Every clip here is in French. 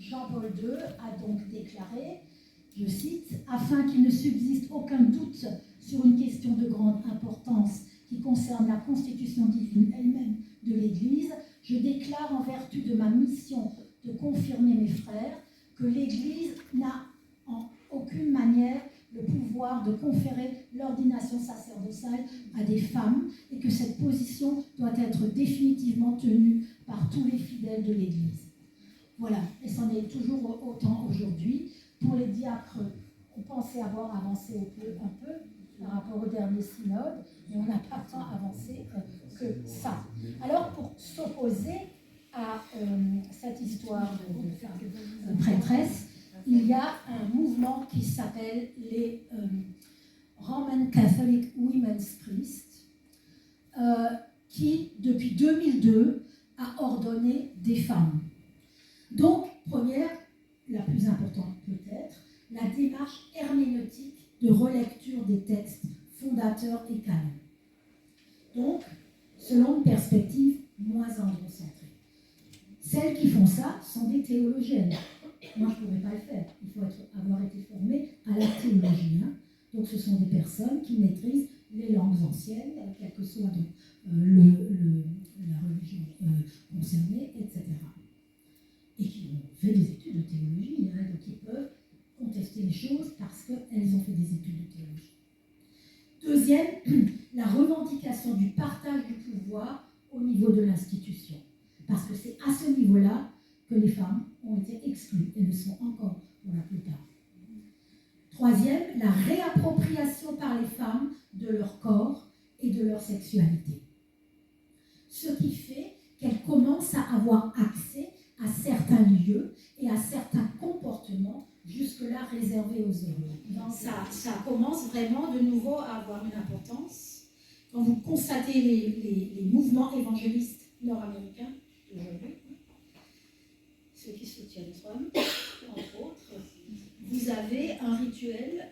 Jean-Paul II a donc déclaré, je cite, « Afin qu'il ne subsiste aucun doute sur une question de grande importance qui concerne la constitution divine elle-même de l'Église, je déclare en vertu de ma mission de confirmer mes frères que l'Église n'a en aucune manière le pouvoir de conférer l'ordination sacerdotale à des femmes et que cette position doit être définitivement tenue par tous les fidèles de l'Église. » Voilà, et c'en est toujours autant aujourd'hui. Pour les diacres, on pensait avoir avancé un peu par rapport au dernier synode, mais on n'a pas tant avancé que ça. Alors, pour s'opposer à cette histoire de prêtresse, il y a un mouvement qui s'appelle les Roman Catholic Women's Priests, qui, depuis 2002, a ordonné des femmes. Donc, première, la plus importante peut-être, la démarche herméneutique de relecture des textes fondateurs et canons. Donc, selon une perspective moins androcentrée. Celles qui font ça sont des théologiennes. Moi, je ne pourrais pas le faire. Il faut avoir été formé à la théologie. Hein. Donc, ce sont des personnes qui maîtrisent les langues anciennes, quelle que soit donc, la religion concernée, etc. Et qui ont fait des études de théologie, hein, donc ils peuvent contester les choses parce qu'elles ont fait des études de théologie. Deuxième, la revendication du partage du pouvoir au niveau de l'institution. Parce que c'est à ce niveau-là que les femmes ont été exclues et le sont encore pour la plupart. Troisième, la réappropriation par les femmes de leur corps et de leur sexualité. Ce qui fait qu'elles commencent à avoir accès à certains lieux et à certains comportements jusque-là réservés aux hommes. Ça commence vraiment de nouveau à avoir une importance. Quand vous constatez les mouvements évangélistes nord-américains d'aujourd'hui, ceux qui soutiennent Trump, entre autres, vous avez un rituel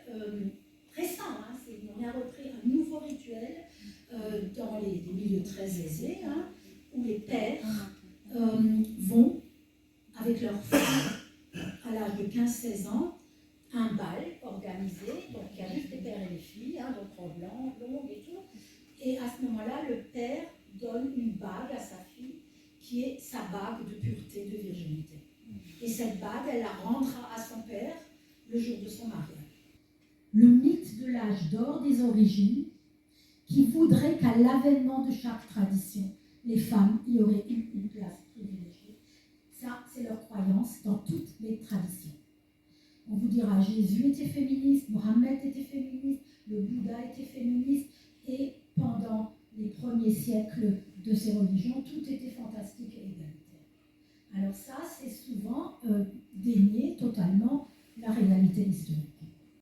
récent, hein, on a repris un nouveau rituel dans les milieux très aisés, hein, où les pères vont avec leurs filles à l'âge de 15-16 ans, un bal organisé, donc il y a juste les pères et les filles, hein, donc robe blanche, longue et tout, et à ce moment-là, le père donne une bague à sa fille, qui est sa bague de pureté, de virginité. Et cette bague, elle la rendra à son père le jour de son mariage. Le mythe de l'âge d'or des origines, qui voudrait qu'à l'avènement de chaque tradition, les femmes y auraient eu une place privilégiée. Ça, c'est leur croyance dans toutes les traditions. On vous dira, Jésus était féministe, Mohammed était féministe, le Bouddha était féministe, et pendant les premiers siècles de ces religions, tout était fantastique et égalitaire. Alors ça, c'est souvent dénier totalement la réalité historique.